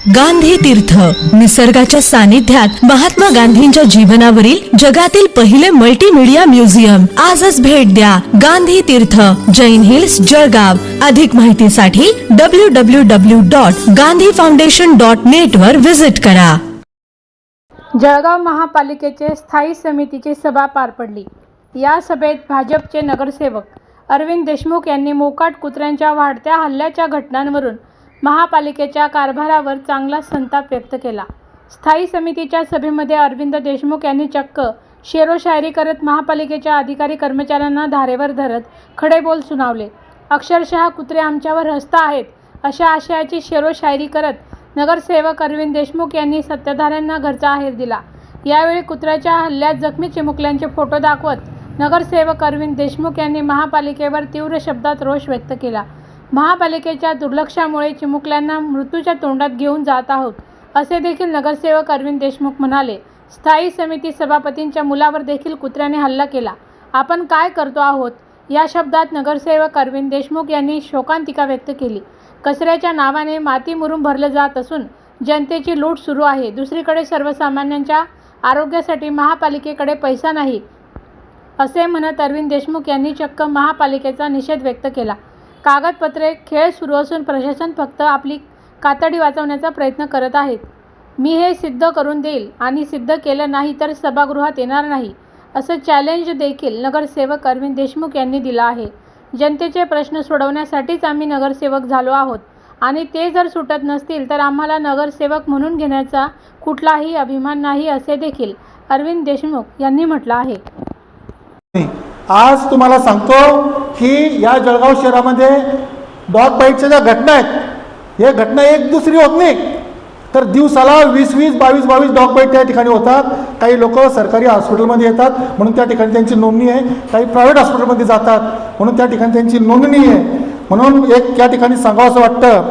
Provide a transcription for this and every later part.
गांधी तीर्थ निसर्गाच्या सानिध्यात महात्मा गांधींच्या जीवनावरील जगातील पहिले मल्टीमीडिया म्युझियम आजच भेट द्या. गांधी तीर्थ, जैन हिल्स, जळगाव. अधिक माहितीसाठी www.gandhifoundation.net वर विजिट करा. जळगाव महापालिकेचे स्थायी समितीची सभा पार पडली. या सभेत भाजपचे नगरसेवक अरविंद देशमुख यांनी मोकाट कुत्र्यांच्या वाढत्या हल्ल्याच्या घटनांवरून महापालिकेच्या कारभारावर चांगला संताप व्यक्त केला. स्थायी समितीच्या सभेमध्ये अरविंद देशमुख यांनी चक्क शेरोशायरी करत महापालिकेच्या अधिकारी कर्मचाऱ्यांना धारेवर धरत खडे बोल सुनावले. अक्षरशः कुत्रे आमच्यावर हसत आहेत अशा आशयाची शेरोशायरी करत नगरसेवक अरविंद देशमुख यांनी सत्ताधाऱ्यांना घरचा आहेर दिला. यावेळी कुत्र्याच्या हल्ल्यात जखमी चिमुकल्यांचे फोटो दाखवत नगरसेवक अरविंद देशमुख यांनी महापालिकेवर तीव्र शब्दात रोष व्यक्त केला. महापालिकेच्या दुर्लक्षामुळे चिमुकल्यांना मृत्यूच्या तोंडात घेऊन जात आहोत असे देखील नगरसेवक अरविंद देशमुख म्हणाले. स्थायी समिती सभापतींच्या मुलावर देखील कुत्र्याने हल्ला केला. आपण काय करतो आहोत या शब्दात नगरसेवक अरविंद देशमुख यांनी शोकांतिका व्यक्त केली. कचऱ्याच्या नावाने माती मुरुम भरलं जात असून जनतेची लूट सुरू आहे. दुसरीकडे सर्वसामान्यांच्या आरोग्यासाठी महापालिकेकडे पैसा नाही असे म्हणत अरविंद देशमुख यांनी चक्क महापालिकेचा निषेध व्यक्त केला. कागदपत्रे खेळ सुरू असून प्रशासन फक्त आपली कातडी वाचवण्याचा प्रयत्न करत आहेत. मी हे सिद्ध करून देईल आणि सिद्ध केलं नाही तर सभागृहात येणार नाही असं चॅलेंज देखील नगरसेवक अरविंद देशमुख यांनी दिलं आहे. जनतेचे प्रश्न सोडवण्यासाठीच आम्ही नगरसेवक झालो आहोत आणि ते जर सुटत नसतील तर आम्हाला नगरसेवक म्हणून घेण्याचा कुठलाही अभिमान नाही असे देखील अरविंद देशमुख यांनी म्हटलं आहे. आज तुम्हाला सांगतो की या जळगाव शहरामध्ये डॉग बाईटच्या ज्या घटना आहेत हे घटना एक दुसरी होत नाही तर दिवसाला 20-20, 22-22 डॉग बाईट त्या ठिकाणी होतात. काही लोक सरकारी हॉस्पिटलमध्ये येतात म्हणून त्या ठिकाणी त्यांची नोंदणी आहे, काही प्रायव्हेट हॉस्पिटलमध्ये जातात म्हणून त्या ठिकाणी त्यांची नोंदणी आहे. म्हणून एक त्या ठिकाणी सांगावं असं वाटतं,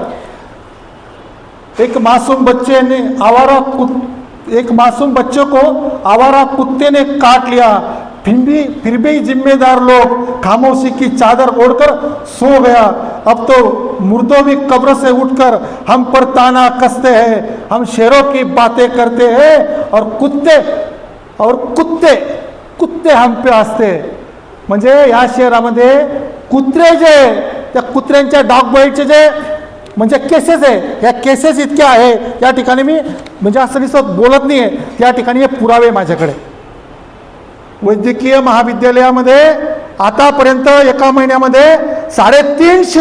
एक मासूम बच्चे को आवारा कुत्ते ने काट लिया, फिर भी जिम्मेदार लोग खामोशी की चादर ओढ़कर सो गया. अब तो मुर्दों भी कब्र से उठकर हम पर ताना कसते हैं. हम शेरों की बातें करते हैं और कुत्ते हम पे हसते. म्हणजे या शहरामध्ये कुत्रे जे त्या कुत्र्यांच्या डॉग बाईटचे जे म्हणजे केसेस आहे या केसेस इतक्या आहे या ठिकाणी मी म्हणजे असं दिसत बोलत नाही आहे. त्या ठिकाणी हे पुरावे माझ्याकडे. वैद्यकीय महाविद्यालयामध्ये आतापर्यंत एका महिन्यामध्ये 350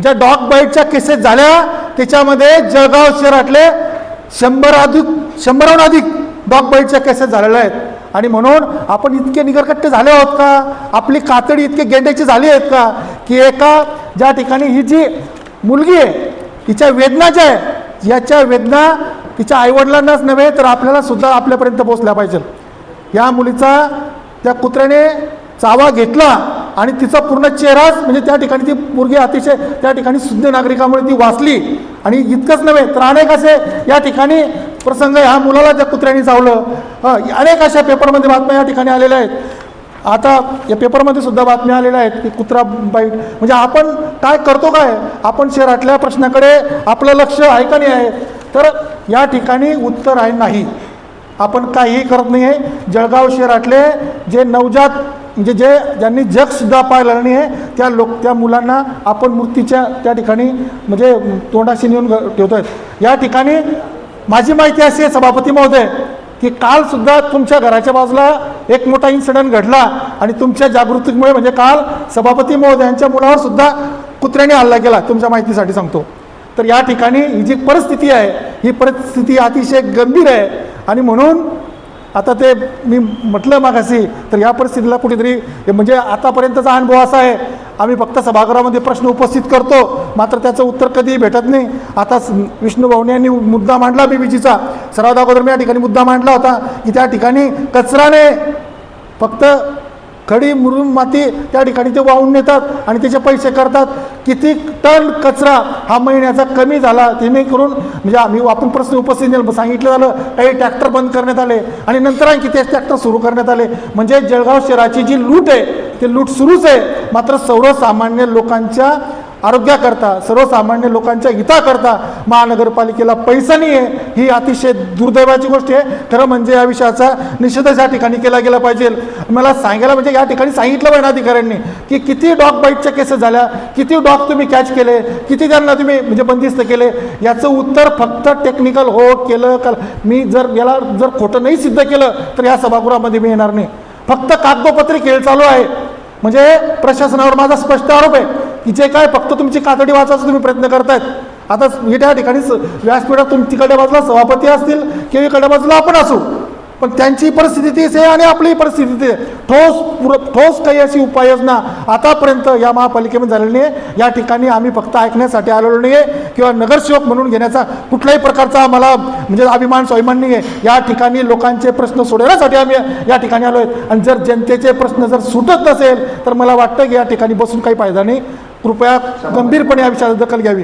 ज्या डॉग बाईटच्या केसेस झाल्या त्याच्यामध्ये जळगाव शहरातले 100हून अधिक डॉग बाईटच्या केसेस झालेल्या आहेत. आणि म्हणून आपण इतके निगरकट्टे झाले आहोत का, आपली कातडी इतके गेंड्याची झाली आहेत का की एका ज्या ठिकाणी ही जी मुलगी आहे तिच्या वेदना ज्या आहे याच्या वेदना तिच्या आईवडिलांनाच नव्हे तर आपल्याला सुद्धा आपल्यापर्यंत पोहोचल्या पाहिजे. या मुलीचा त्या कुत्र्याने चावा घेतला आणि तिचा पूर्ण चेहराच म्हणजे त्या ठिकाणी ती मुलगी अतिशय त्या ठिकाणी शुद्ध नागरिकामुळे ती वाचली. आणि इतकंच नव्हे तर अनेक असे या ठिकाणी प्रसंग ह्या मुलाला त्या कुत्र्याने चावलं. अनेक अशा पेपरमध्ये बातम्या या ठिकाणी आलेल्या आहेत. आता या पेपरमध्ये सुद्धा बातम्या आलेल्या आहेत की कुत्रा बाईट म्हणजे आपण काय करतो काय, आपण शहरातल्या प्रश्नाकडे आपलं लक्ष आहे का नाही आहे तर या ठिकाणी उत्तर आहे नाही. आपण काहीही करत नाही आहे. जळगाव शहरातले जे नवजात म्हणजे ज्यांनी जगसुद्धा पाहिलं नाही आहे त्या मुलांना आपण मूर्तीच्या त्या ठिकाणी म्हणजे तोंडाशी नेऊन ठेवतो आहेत. या ठिकाणी माझी माहिती अशी आहे सभापती महोदय की कालसुद्धा तुमच्या घराच्या बाजूला एक मोठा इन्सिडेंट घडला आणि तुमच्या जागृतीमुळे म्हणजे काल सभापती महोदयांच्या मुलावर सुद्धा कुत्र्याने हल्ला केला. तुमच्या माहितीसाठी सांगतो. तर या ठिकाणी ही जी परिस्थिती आहे ही परिस्थिती अतिशय गंभीर आहे. आणि म्हणून आता ते मी म्हटलं मागाशी तर या परिस्थितीला कुठेतरी म्हणजे आतापर्यंतचा अनुभव असा आहे आम्ही फक्त सभागृहामध्ये प्रश्न उपस्थित करतो मात्र त्याचं उत्तर कधीही भेटत नाही. आता विष्णू भाऊने यांनी मुद्दा मांडला बीबीजीचा. सर्वात अगोदर मी या ठिकाणी मुद्दा मांडला होता की त्या ठिकाणी कचराने फक्त खडी मुरुम माती त्या ठिकाणी ते वाहून नेतात आणि त्याचे पैसे करतात. किती टन कचरा हा महिन्याचा कमी झाला जेणेकरून म्हणजे आपण प्रश्न उपस्थित सांगितलं झालं. काही ट्रॅक्टर बंद करण्यात आले आणि नंतर आणखी तेच ट्रॅक्टर सुरू करण्यात आले. म्हणजे जळगाव शहराची जी लूट आहे ते लूट सुरूच आहे मात्र सर्वसामान्य लोकांच्या आरोग्याकरता सर्वसामान्य लोकांच्या हिताकरता महानगरपालिकेला पैसा नाही आहे, ही अतिशय दुर्दैवाची गोष्ट आहे. खरं म्हणजे या विषयाचा निषेधच या ठिकाणी केला गेला पाहिजे. मला सांगायला म्हणजे या ठिकाणी सांगितलं पाहिजे अधिकाऱ्यांनी की किती डॉग बाईटच्या केसेस झाल्या, किती डॉग तुम्ही कॅच केले, किती त्यांना तुम्ही म्हणजे बंदिस्त केले. याचं उत्तर फक्त टेक्निकल हो केलं का. मी याला जर खोटं नाही सिद्ध केलं तर या सभागृहामध्ये मी येणार नाही. फक्त कागदोपत्री खेळ चालू आहे. म्हणजे प्रशासनावर माझा स्पष्ट आरोप आहे की जे काय फक्त तुमची कातडी वाचायचा तुम्ही प्रयत्न करतायत. आता मी त्या ठिकाणी व्यासपीठात तिकडल्या बाजूला सभापती असतील किंवा इकडल्या बाजूला आपण असू, पण त्यांची परिस्थिती तीच आहे आणि आपली परिस्थिती ती आहे. ठोस काही अशी उपाययोजना आतापर्यंत या महापालिकेमध्ये झालेली नाही. या ठिकाणी आम्ही फक्त ऐकण्यासाठी आलेलो नाही आहे किंवा नगरसेवक म्हणून घेण्याचा कुठल्याही प्रकारचा आम्हाला म्हणजे अभिमान स्वाभिमान नाही आहे. या ठिकाणी लोकांचे प्रश्न सोडवण्यासाठी आम्ही या ठिकाणी आलो आहेत. आणि जर जनतेचे प्रश्न जर सुटत नसेल तर मला वाटतं की या ठिकाणी बसून काही फायदा नाही. कृपया गंभीरपणे या विषयात दखल घ्यावी.